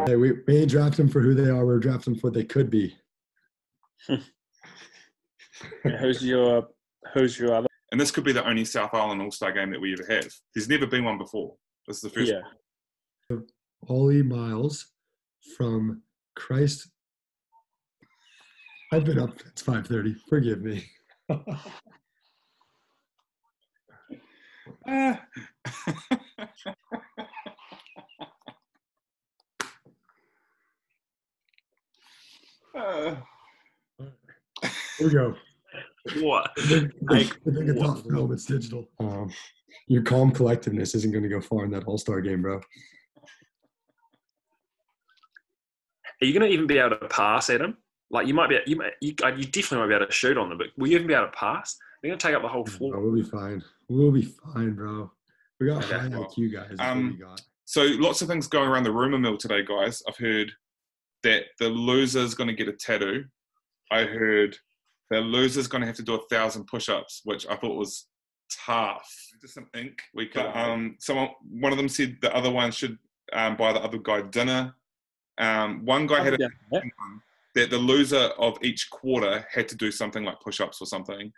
Hey, we ain't drafting them for who they are. We're drafting them for what they could be. Who's your other? And this could be the only South Island All-Star game that we ever have. There's never been one before. This is the first one. Ollie Miles from Christ. I've been up since 5:30. Forgive me. Here we go. What? I think it's not film, it's digital. Your calm collectiveness isn't going to go far in that All-Star game, bro. Are you going to even be able to pass at him? Like you definitely might be able to shoot on them, but will you even be able to pass? They're going to take up the whole floor. We'll be fine. We'll be fine, bro. We got high IQ guys. We got. So lots of things going around the rumor mill today, guys. I've heard that the loser's going to get a tattoo. I heard the loser's going to have to do 1,000 push-ups, which I thought was tough. Just some ink. We could. One of them said the other one should buy the other guy dinner. One guy had that the loser of each quarter had to do something like push-ups or something.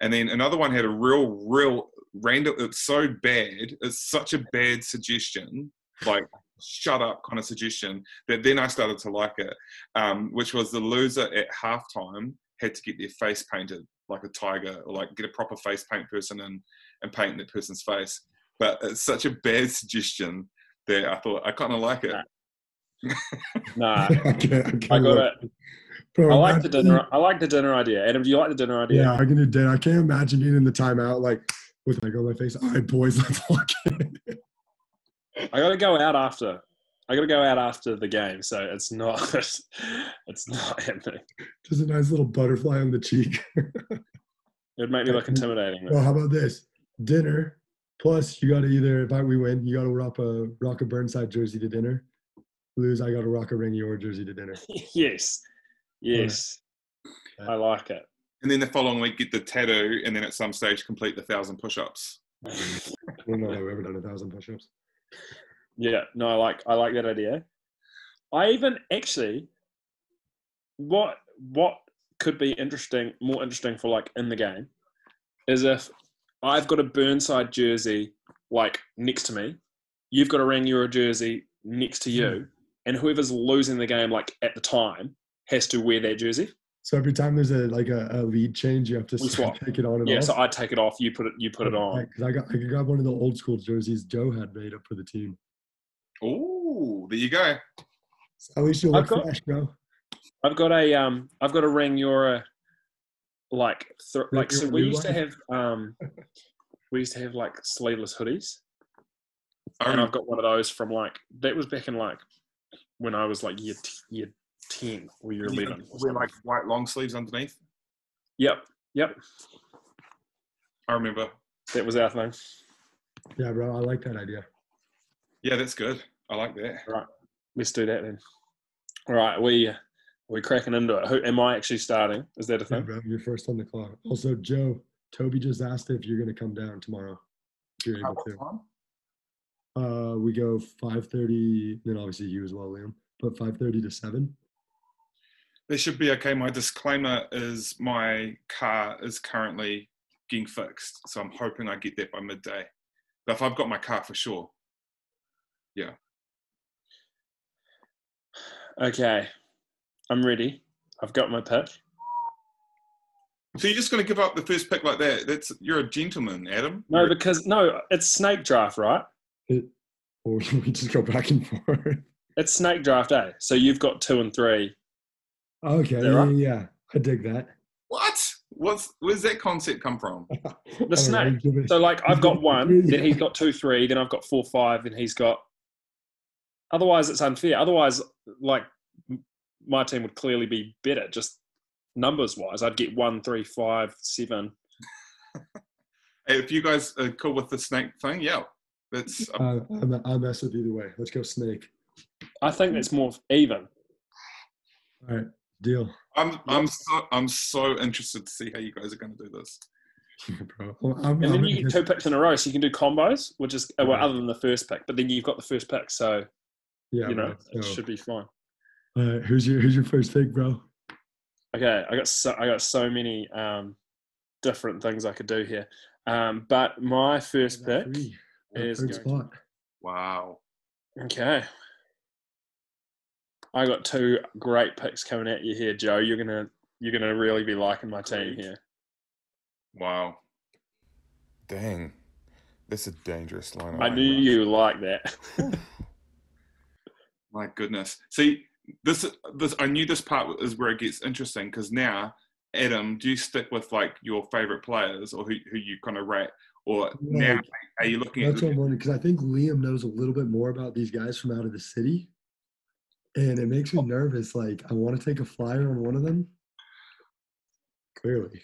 And then another one had a real random, it's so bad, it's such a bad suggestion, like shut up kind of suggestion, that then I started to like it, which was the loser at halftime had to get their face painted like a tiger, or like get a proper face paint person and paint that person's face. But it's such a bad suggestion that I thought, I kind of like it. Nah, I got it. Bro, I like the dinner idea. Adam, do you like the dinner idea? Yeah, I can do dinner. I can't imagine being in the timeout like with like on my face. All right, boys, let's walk in. I got to go out after. The game, so it's not happening. Just a nice little butterfly on the cheek. It'd make me look intimidating. Well, how about this? Dinner plus you got to either, if we win, you got to rock a Burnside jersey to dinner. Lose, I got to rock a Ringy or jersey to dinner. Yes. I like it. And then the following week, get the tattoo, and then at some stage, complete the 1,000 push-ups. I don't know if I've ever done 1,000 push-ups. Yeah, no, I like that idea. I even actually, what could be more interesting for like in the game, is if I've got a Burnside jersey like next to me, you've got a Rangura jersey next to you, and whoever's losing the game like at the time has to wear that jersey. So every time there's a lead change, you have to take it on and off. Yeah, so I take it off, you put it on. Because I could grab one of the old school jerseys Joe had made up for the team. Oh, there you go. So at least you'll look fresh, bro. I've got a Rangura so we used to have like sleeveless hoodies. And I've got one of those from that was back in when I was like year 10 or year 11. Wear like white long sleeves underneath? Yep. I remember. That was our thing. Yeah, bro, I like that idea. Yeah, that's good. I like that. All right, let's do that then. All right, we're cracking into it. Who am I actually starting? Is that a thing? Yeah, bro, you're first on the clock. Also, Joe, Toby just asked if you're going to come down tomorrow. If you're able to. We go 5:30, then obviously you as well, Liam, but 5:30 to 7. They should be okay. My disclaimer is my car is currently getting fixed, so I'm hoping I get that by midday. But if I've got my car for sure, yeah. Okay, I'm ready. I've got my pick. So you're just going to give up the first pick like that? You're a gentleman, Adam. No, it's snake draft, right? Or we just go back and forth. It's snake draft, eh? So you've got 2 and 3. Okay, right? Yeah, I dig that. What? Where's that concept come from? The snake. So I've got 1, then he's got 2, 3, then I've got 4, 5, and he's got. Otherwise, it's unfair. Otherwise, my team would clearly be better, just numbers wise. I'd get 1, 3, 5, 7. Hey, if you guys are cool with the snake thing, yeah. That's. I'll mess with either way. Let's go snake. I think that's more even. All right, deal. I'm so interested to see how you guys are going to do this. Bro. And then you get 2 picks in a row, so you can do combos, which is other than the first pick. But then you've got the first pick, so Yeah, you know, right. it So, should be fine. who's your first pick, bro? Okay, I got so many different things I could do here, but my first pick is third spot. Wow. Okay. I got two great picks coming at you here, Joe. You're gonna really be liking my team here. Wow. Dang. That's a dangerous lineup. I knew you like that. My goodness. See, this I knew this part is where it gets interesting because now, Adam, do you stick with like your favorite players or who you kind of rate, or now are you looking at? That's what I'm wondering because I think Liam knows a little bit more about these guys from out of the city, and it makes me nervous. Like I want to take a flyer on one of them. Clearly.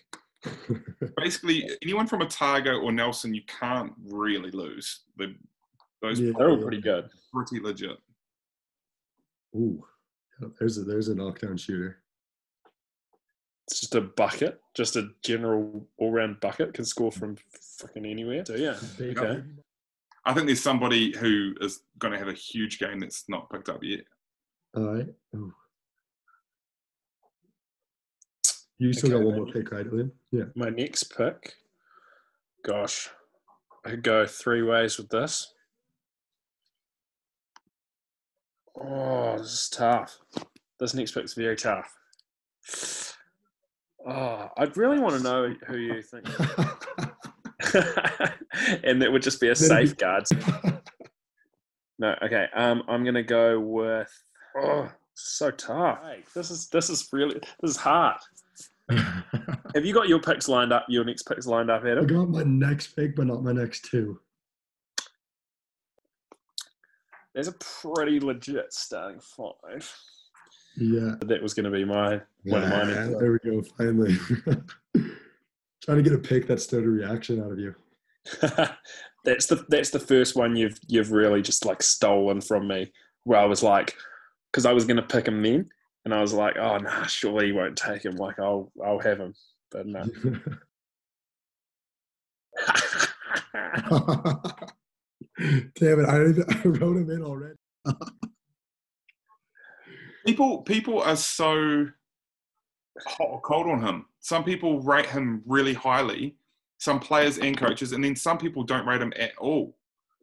Basically, anyone from Otago or Nelson, you can't really lose. They're all pretty good. Pretty legit. Ooh, there's a knockdown shooter. It's just a bucket, just a general all-round bucket. Can score from fucking anywhere. So yeah, okay. I think there's somebody who is going to have a huge game that's not picked up yet. All right. Ooh. You still got one more pick, right, Liam? Yeah. My next pick. Gosh, I could go three ways with this. Oh, this is tough. This next pick's very tough. Oh, I'd really want to know who you think. And it would just be a safeguard. No, okay. I'm gonna go with. Oh, so tough. This is hard. Have you got your picks lined up? Your next picks lined up, Adam? I got my next pick, but not my next two. There's a pretty legit starting five. Yeah. That was going to be one of mine. There we go. Finally. Trying to get a pick that stirred a reaction out of you. That's the first one you've really just like stolen from me. Where I was like, because I was going to pick him then, and I was like, oh nah, surely he won't take him. Like I'll have him, but no. Damn it! I wrote him in already. People are so hot or cold on him. Some people rate him really highly, some players and coaches, and then some people don't rate him at all.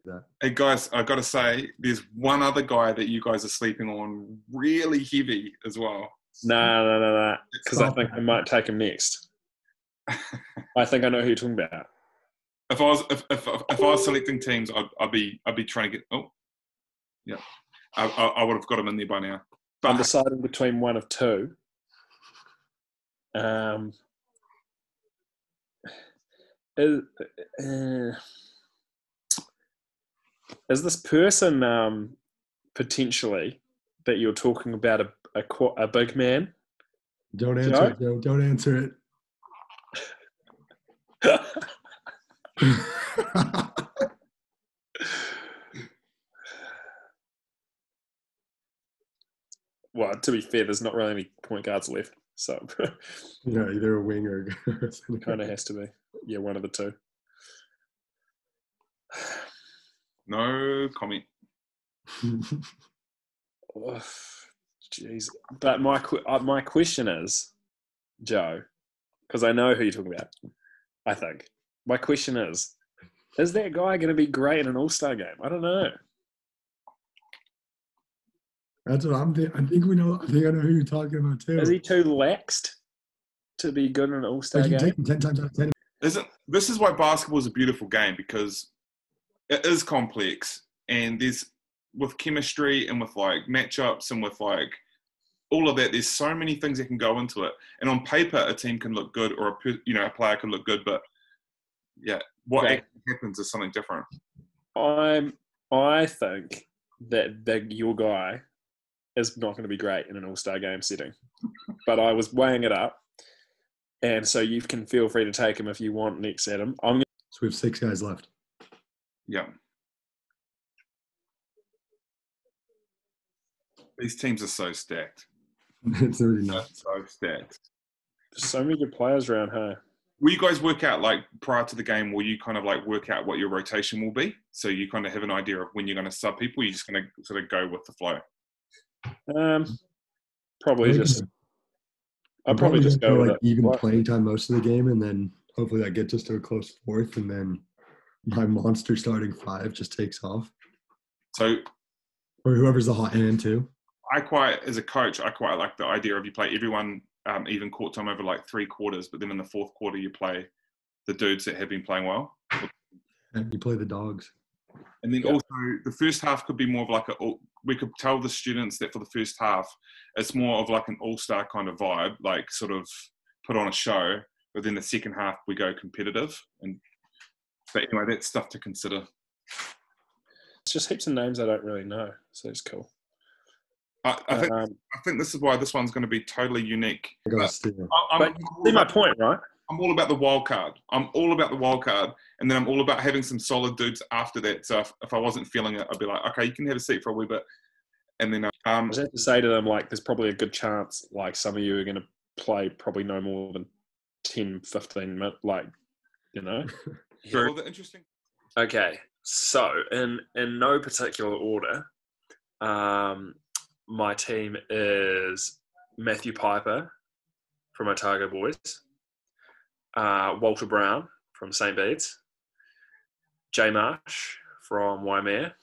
Yeah. Hey guys, I got to say, there's one other guy that you guys are sleeping on really heavy as well. No. Because I think I might take him next. I think I know who you're talking about. If I was selecting teams, I'd be trying to get. Oh, yeah, I would have got him in there by now. But I'm deciding between one of two. Is this person potentially that you're talking about a big man? Don't answer it, Joe. Don't answer it. Well, to be fair, there's not really any point guards left, so yeah, either a wing or kind of has to be. Yeah, one of the two. No comment. Jeez, but my question is, Joe, because I know who you're talking about. I think my question is that guy going to be great in an All-Star game? I don't know. That's what I'm thinking. I think I know who you're talking about too. Is he too laxed to be good in an All-Star game? Take him 10 times out of 10. This is why basketball is a beautiful game, because it is complex, and there's with chemistry and with like matchups and with like all of that. There's so many things that can go into it. And on paper, a team can look good, or a player can look good, but yeah, what actually happens is something different. I think that your guy is not going to be great in an All-Star game setting. But I was weighing it up, and so you can feel free to take him if you want next, Adam. So we have 6 guys left. Yeah. These teams are so stacked. It's already not so stacked. There's so many good players around here. will you guys work out, like, prior to the game, will you kind of, like, work out what your rotation will be? So you kind of have an idea of when you're going to sub people, you're just going to sort of go with the flow? Probably just... I'll probably just go with like even What? playing time most of the game, and then hopefully that gets us to a close fourth, and then my monster starting 5 just takes off. So, or whoever's the hot hand too. as a coach, I quite like the idea of you play everyone even court time over like 3 quarters, but then in the 4th quarter you play the dudes that have been playing well. And you play the dogs. And then also the first half could be more of like we could tell the students that for the first half, it's more of like an all-star kind of vibe, like sort of put on a show, but then the second half we go competitive. But anyway, that's stuff to consider. It's just heaps of names I don't really know, so it's cool. I think this is why this one's going to be totally unique. But you see my point, right? I'm all about the wild card. And then I'm all about having some solid dudes after that. So if I wasn't feeling it, I'd be like, okay, you can have a seat for a wee bit. And then I just have to say to them, like, there's probably a good chance, like, some of you are going to play probably no more than 10, 15 minutes, like, you know. Well, the interesting. Okay, so in no particular order, my team is Matthew Piper from Otago Boys, Walter Brown from St. Bede's, Jay Marsh from Waimea,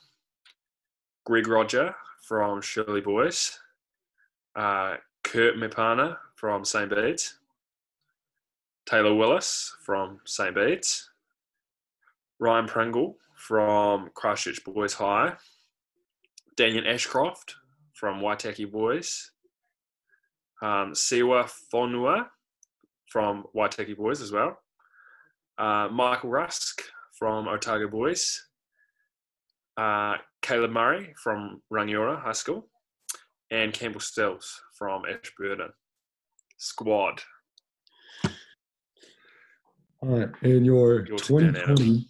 Greg Roger from Shirley Boys, Kurt Mepana from St. Bede's, Taylor Willis from St. Bede's, Ryan Pringle from Christchurch Boys High, Daniel Ashcroft from Waitaki Boys, Siwa Fonua from Waitaki Boys as well, Michael Rusk from Otago Boys, Caleb Murray from Rangiora High School, and Campbell Stills from Ashburton. Squad. All right, and your 2020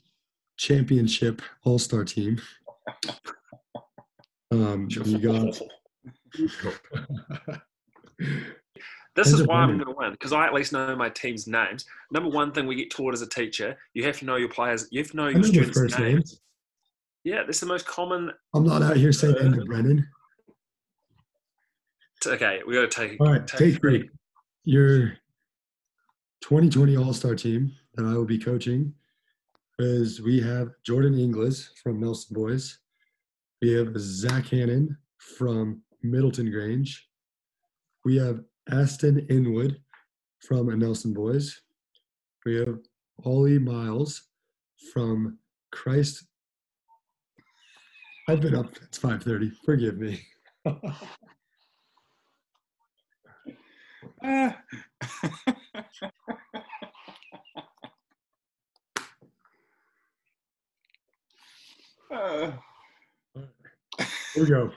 championship all-star team. You got. This is why I'm going to win, because I at least know my team's names. Number one thing we get taught as a teacher, you have to know your players. You have to know your students' names. Yeah, this is the most common. I'm not out here saying Andrew Brennan. Okay, we got to take. All right, take 3. Your 2020 All-Star team that I will be coaching is we have Jordan Inglis from Nelson Boys. We have Zach Hannon from Middleton Grange. We have Aston Inwood from Nelson Boys. We have Ollie Miles from Christ. I've been up since 5:30. Forgive me. Here we go.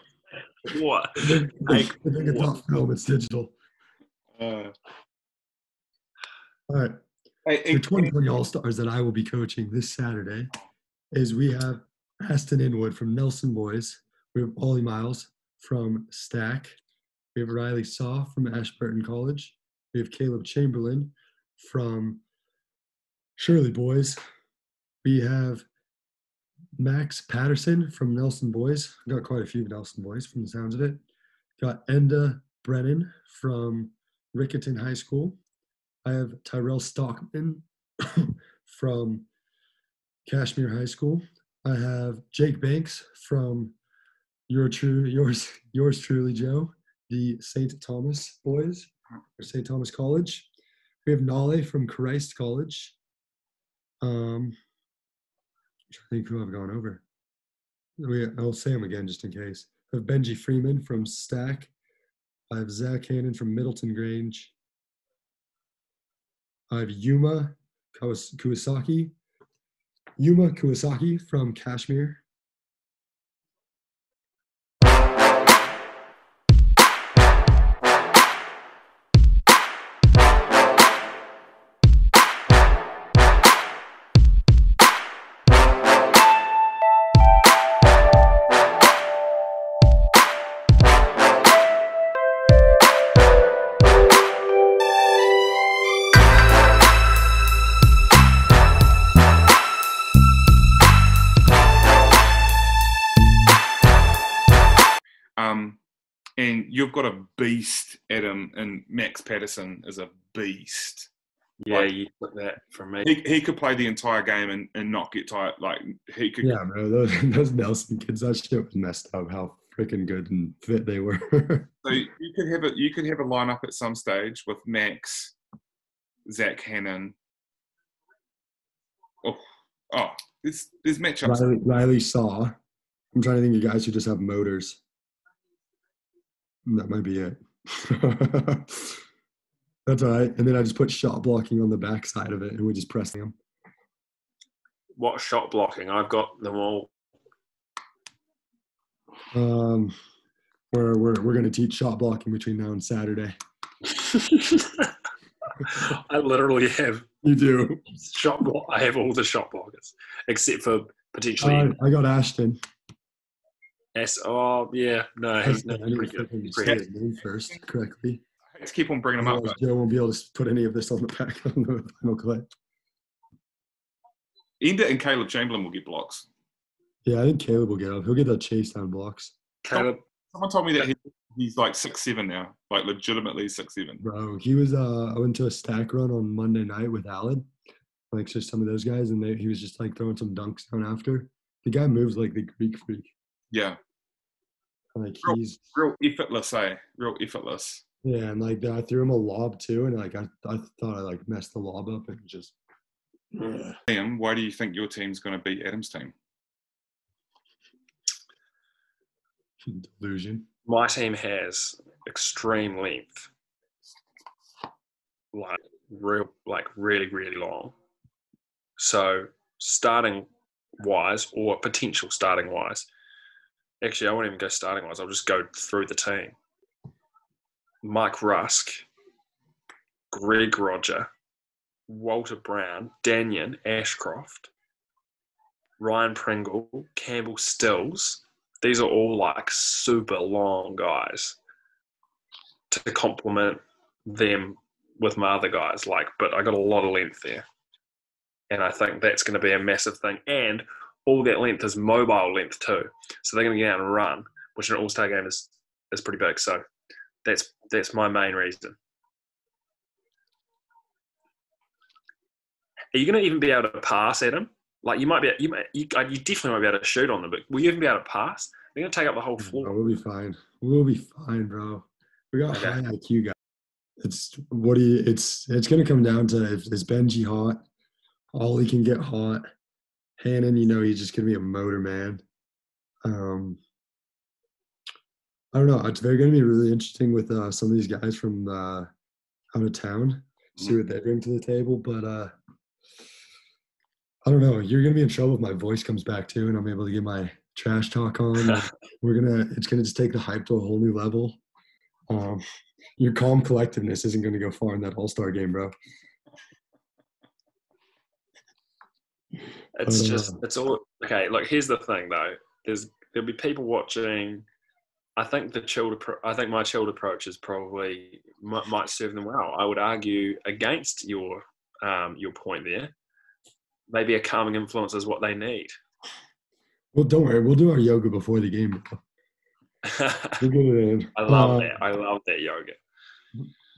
What? I think it's not film, it's digital. All right. The 2020 All-Stars that I will be coaching this Saturday is we have Aston Inwood from Nelson Boys. We have Ollie Miles from Stack. We have Riley Saw from Ashburton College. We have Caleb Chamberlain from Shirley Boys. We have Max Patterson from Nelson Boys. Got quite a few Nelson Boys from the sounds of it. Got Enda Brennan from Rickerton High School. I have Tyrell Stockman from Cashmere High School. I have Jake Banks from yours truly, Joe, the St. Thomas Boys, or St. Thomas College. We have Nale from Christ College. I think who I've gone over. I'll say them again just in case. I have Benji Freeman from Stack. I have Zach Hannon from Middleton Grange. I have Yuma Kuwasaki from Kashmir. And you've got a beast, Adam, and Max Patterson is a beast. Yeah, Like, you put that from me. he could play the entire game and not get tired. Like, he could. Yeah, bro. Those Nelson kids, that shit was messed up. How freaking good and fit they were. So you could have a lineup at some stage with Max, Zach Hannon. There's matchups. Riley Saw. I'm trying to think of guys who just have motors. That might be it. That's all right. And then I just put shot blocking on the back side of it, and we just press them. What shot blocking? I've got them all. We're going to teach shot blocking between now and Saturday. I literally have. You do. I have all the shot blockers except for potentially. I got Ashton. Yeah, no, he's not pretty good. He's say his name first correctly. Let's keep on bringing them up. Joe won't be able to put any of this on the back on the final clip. Enda and Caleb Chamberlain will get blocks. Yeah, I think Caleb will get up. He'll get that chase down blocks. Caleb. Someone told me that he's like 6'7" now, like legitimately 6'7". Bro, he was. I went to a stack run on Monday night with Alan, like just some of those guys, and he was just like throwing some dunks down after. The guy moves like the Greek freak. Yeah. Like he's real effortless, real effortless. Yeah, and like I threw him a lob too, and like I thought I like messed the lob up and just. Liam, why do you think your team's going to beat Adam's team? Delusion. My team has extreme length, really, really long. So starting wise or potential starting wise, actually I won't even go starting wise. I'll just go through the team. Mike Rusk, Greg Roger, Walter Brown, Danyon Ashcroft, Ryan Pringle, Campbell Stills. These are all like super long guys to complement them with my other guys. But I got a lot of length there. And I think that's going to be a massive thing. And all that length is mobile length too. So they're going to get out and run, which in an all-star game is pretty big. So that's my main reason. Are you going to even be able to pass, Adam? Like you definitely might be able to shoot on them, but will you even be able to pass? They're going to take up the whole floor. We'll be fine. We'll be fine, bro. We got high IQ guys. It's going to come down to is Benji hot? Ollie can get hot. Hannon, he's just going to be a motor man. I don't know. It's going to be really interesting with some of these guys from out of town. See what they bring to the table, but I don't know. You're gonna be in trouble if my voice comes back too, and I'm able to get my trash talk on. It's gonna just take the hype to a whole new level. Your calm collectiveness isn't gonna go far in that All-Star game, bro. It's all okay. Look, here's the thing though. There'll be people watching. I think my chilled approach is probably might serve them well. I would argue against your point there. Maybe a calming influence is what they need. Well, don't worry. We'll do our yoga before the game. We'll get it in. I love that. I love that yoga.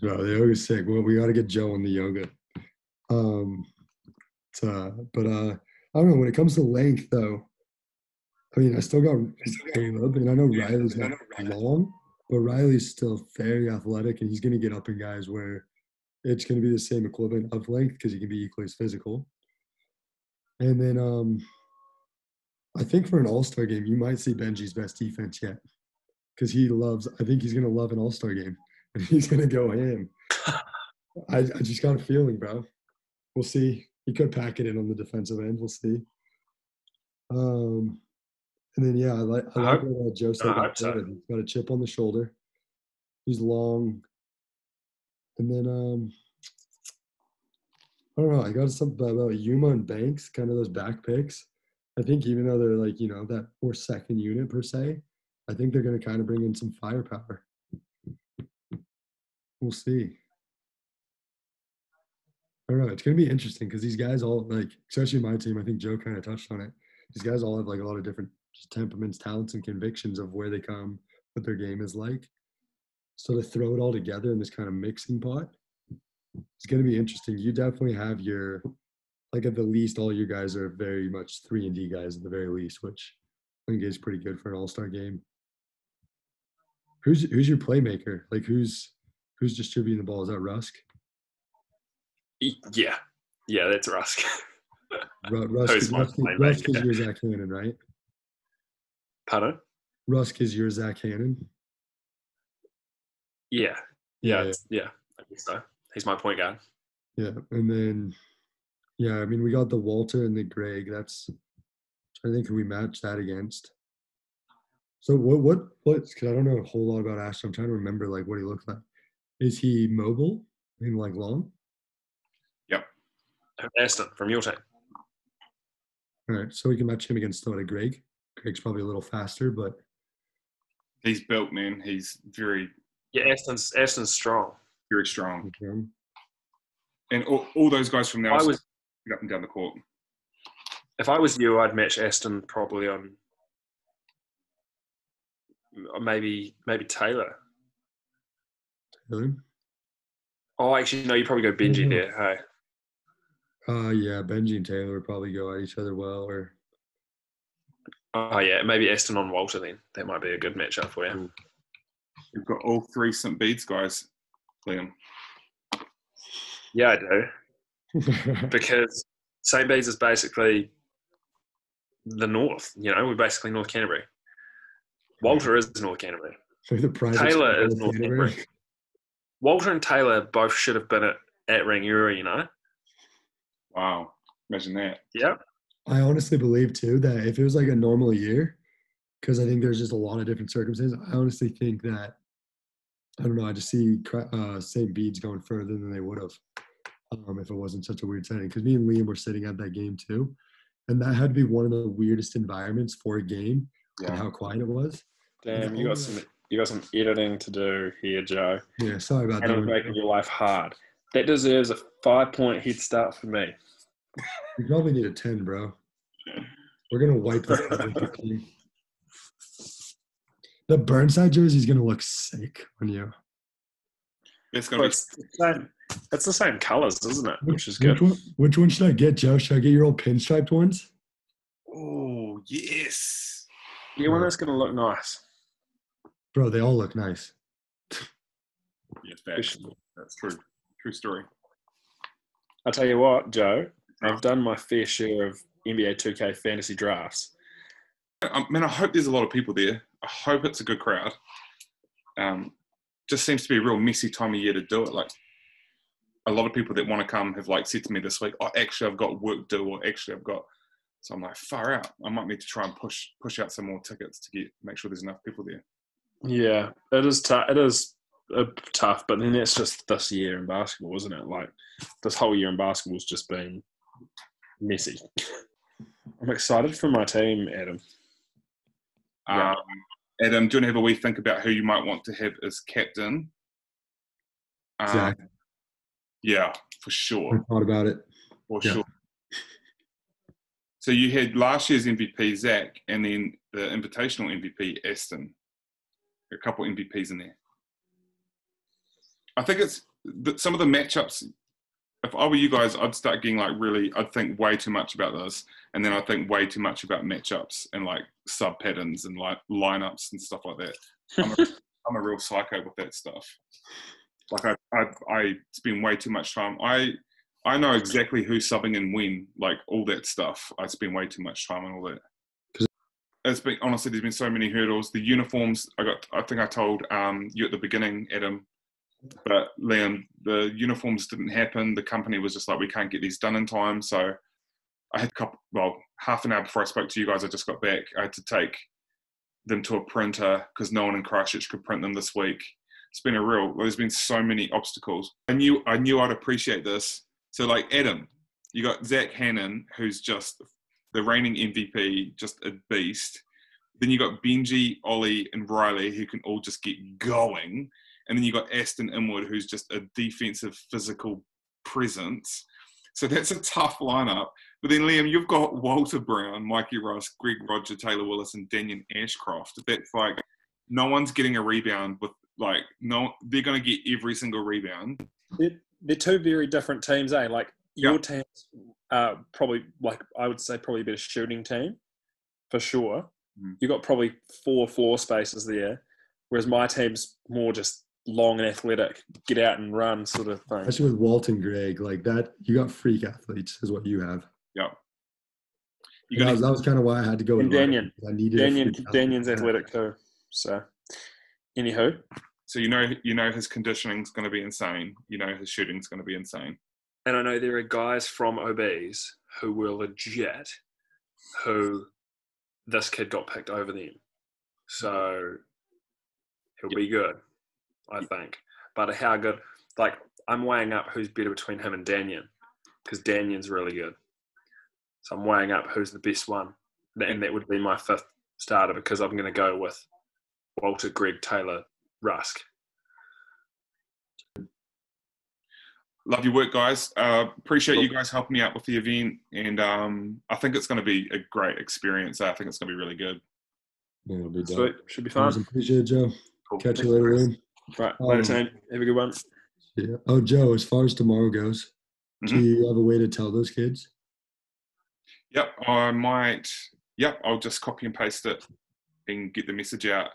Bro, the yoga's sick. Well, we got to get Joe on the yoga. But I don't know. When it comes to length, though, I mean, I still got Caleb, and I know Riley's not long, but Riley's still very athletic, and he's going to get up in guys where it's going to be the same equivalent of length because he can be equally as physical. And then I think for an All-Star game, you might see Benji's best defense yet because I think he's going to love an All-Star game, and he's going to go in. I just got a feeling, bro. We'll see. He could pack it in on the defensive end. We'll see. And then, yeah, I like what Joe said. So. He's got a chip on the shoulder. He's long. And then, I don't know. I got something about Yuma and Banks, kind of those back picks. I think even though they're like, that more second unit per se, I think they're going to kind of bring in some firepower. We'll see. I don't know. It's going to be interesting because these guys all, especially my team, I think Joe kind of touched on it. These guys all have a lot of different temperaments, talents, and convictions of where they come, what their game is like. So to throw it all together in this kind of mixing pot, it's going to be interesting. You definitely have your, like at the least, all you guys are very much 3-and-D guys at the very least, which I think is pretty good for an all-star game. Who's your playmaker? Like who's distributing the ball? Is that Rusk? Yeah, that's Rusk. Rusk is your Zach Hannon, right? Pardon? Rusk is your Zach Hannon. Yeah. I think so. He's my point guard. Yeah, and then I mean we got the Walter and the Greg. That's I think who we match that against. So what? Because I don't know a whole lot about Ashton. I'm trying to remember like what he looks like. Is he mobile and like long? Yep. Ashton from your team. All right, so we can match him against Greg. Greg's probably a little faster, but he's built, man. He's very Ashton's strong. Very strong. Okay. And all those guys from now get up and down the court. If I was you, I'd match Ashton probably on maybe Taylor. Taylor? Oh, actually, no, you probably go Benji there. Hey. Yeah, Benji and Taylor would probably go at each other well, or. Oh yeah, maybe Ashton on Walter then. That might be a good matchup for you. We've got all three St. Bede's guys, Liam. Yeah, I do. Because St. Bede's is basically the north. We're basically North Canterbury. Walter is North Canterbury. Taylor is North Canterbury. Walter and Taylor both should have been at Rangiora, Wow. Imagine that. Yeah. I honestly believe, too, that if it was like a normal year, because I think there's just a lot of different circumstances, I honestly think that, I don't know, I just see St. Bede's going further than they would have if it wasn't such a weird setting. Because me and Liam were sitting at that game, too. And that had to be one of the weirdest environments for a game and how quiet it was. Damn, you got some editing to do here, Joe. Yeah, sorry about that. And making your life hard. That deserves a 5-point head start for me. You probably need a 10, bro. We're going to wipe this out. The Burnside jersey is going to look sick on you. It's going to be... It's the same colours, isn't it? Which is good. Which one should I get, Joe? Should I get your old pinstriped ones? Oh, yes. Yeah, one that's going to look nice. Bro, they all look nice. Yes, that's true. True story. I'll tell you what, Joe. I've done my fair share of NBA 2K fantasy drafts. Man, I hope there's a lot of people there. I hope it's a good crowd. Just seems to be a real messy time of year to do it. Like, a lot of people that want to come have like said to me this week, "Oh, actually, I've got work to do," or "Actually, I've got." So I'm like, far out. I might need to try and push out some more tickets to make sure there's enough people there. Yeah, it is tough. It is tough, but then that's just this year in basketball, isn't it? Like, this whole year in basketball's just been messy. I'm excited for my team, Adam. Adam, do you want to have a wee think about who you might want to have as captain? Zach. Yeah, for sure. I thought about it. For sure. So you had last year's MVP, Zach, and then the Invitational MVP, Aston. A couple MVPs in there. I think it's some of the matchups. If I were you guys, I'd start getting I'd think way too much about this, and then I'd think way too much about matchups and like sub patterns and like lineups and stuff like that. I'm a real psycho with that stuff. Like I spend way too much time. I know exactly who's subbing and when, like all that stuff. I spend way too much time on all that. It's been, honestly, there's been so many hurdles. The uniforms, I think I told you at the beginning, Adam, but Liam, the uniforms didn't happen. The company was just like, we can't get these done in time. So I had half an hour before I spoke to you guys, I just got back. I had to take them to a printer because no one in Christchurch could print them this week. It's been there's been so many obstacles. I knew I'd appreciate this. So like Adam, you got Zach Hannon, who's just the reigning MVP, just a beast. Then you got Benji, Ollie, and Riley, who can all just get going. And then you got Aston Inwood, who's just a defensive, physical presence. So that's a tough lineup. But then, Liam, you've got Walter Brown, Mikey Ross, Greg Roger, Taylor Willis, and Daniel Ashcroft. That's like no one's getting a rebound with Like, no, they're going to get every single rebound. They're two very different teams, eh? Like, your Yeah. team's probably, like, I would say probably a better shooting team, for sure. Mm. You've got probably 4 floor spaces there, whereas my team's more just long and athletic, get out and run sort of thing. Especially with Walt and Greg, like that, you got freak athletes is what you have. Yeah. That was kind of why I had to go with And Danyon. I needed a freak athlete. Danyon's athletic too. So, anywho. So you know his conditioning's going to be insane. You know his shooting's going to be insane. And I know there are guys from OBs who were legit, who this kid got picked over them. So he'll be good, I think. But how good? Like, I'm weighing up who's better between him and Danyon, because Danyon's really good. So I'm weighing up who's the best one. And that would be my 5th starter, because I'm going to go with Walter, Greg, Taylor, Rusk. Love your work, guys. Appreciate you guys helping me out with the event. And I think it's going to be a great experience. I think it's going to be really good. Yeah, it'll be dope. Sweet. Should be fun. Appreciate it, Joe. Cool. Catch you later, Liam. Right. Later, team. Have a good one. Yeah. Oh, Joe, as far as tomorrow goes, do you have a way to tell those kids? Yep, I might. Yep, I'll just copy and paste it and get the message out.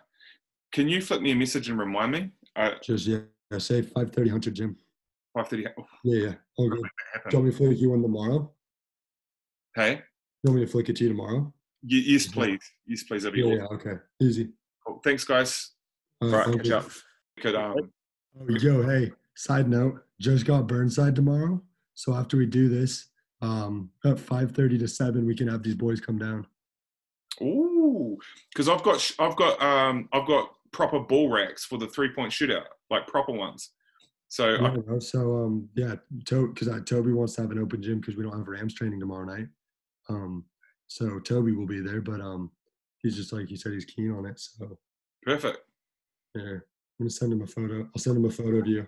Can you flip me a message and remind me? Say 5:30 Hunter Gym. 5:30. Yeah. All good. Do you want me to flick you one tomorrow? Hey? You want me to flick it to you tomorrow? Yes, please. Yes, please. That'd be awesome. Yeah, okay. Easy. Cool. Thanks, guys. Right, catch up. Could, Oh, Joe, hey, side note, Joe's got Burnside tomorrow. So after we do this, at 5:30 to 7, we can have these boys come down. Ooh, because I've got proper ball racks for the 3-point shootout, like proper ones. So because Toby wants to have an open gym because we don't have Rams training tomorrow night. So Toby will be there, but he's just like he said he's keen on it. So perfect. Yeah, I'm gonna send him a photo. I'll send him a photo to you.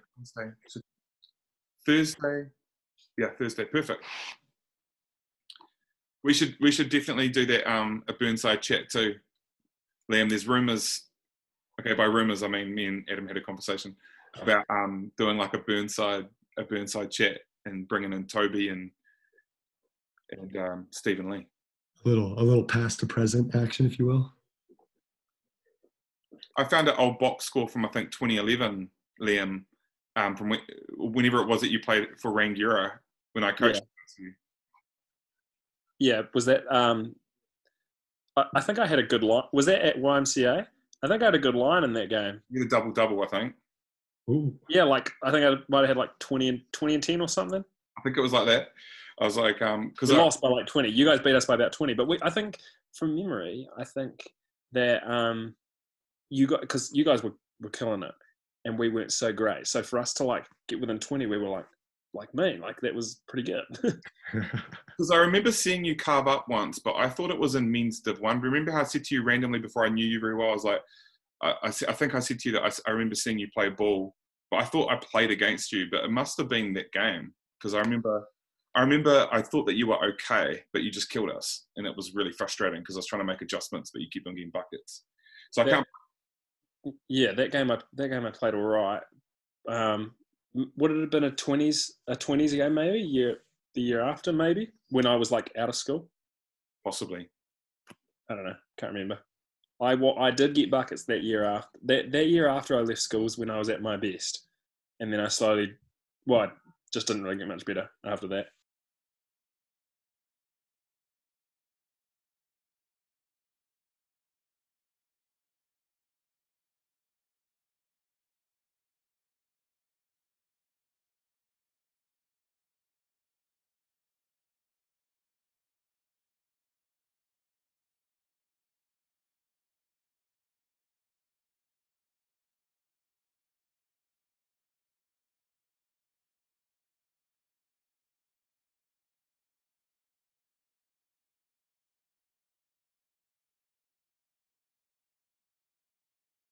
Thursday. Yeah, Thursday. Perfect. We should definitely do that a Burnside chat too, Liam. There's rumors. Okay, by rumors I mean me and Adam had a conversation about doing like a Burnside chat and bringing in Toby and Stephen Lee. A little past to present action, if you will. I found an old box score from I think 2011, Liam, from whenever it was that you played for Rangiora when I coached you. Yeah, was that? I think I had a good line. Was that at YMCA? I think I had a good line in that game. You had a double, I think. Ooh. Yeah, like I think I might have had like 20 and 10 or something. I think it was like that. I was like, because we lost by like 20. You guys beat us by about 20, but I think from memory, I think that because you guys were killing it, and we weren't so great. So for us to like get within 20, we were like that was pretty good. Because I remember seeing you carve up once, but I thought it was in men's Div 1. Remember how I said to you randomly before I knew you very well? I was like, I think I said to you that I remember seeing you play ball, but I thought I played against you, but it must have been that game because I remember I thought that you were okay, but you just killed us, and it was really frustrating because I was trying to make adjustments, but you keep on getting buckets. So I can't. Yeah, that game I played all right. Would it have been a 20s game maybe? The year after maybe, when I was like out of school? Possibly. I don't know. Can't remember. I did get buckets that year after. That year after I left school was when I was at my best. And then I slowly, I just didn't really get much better after that.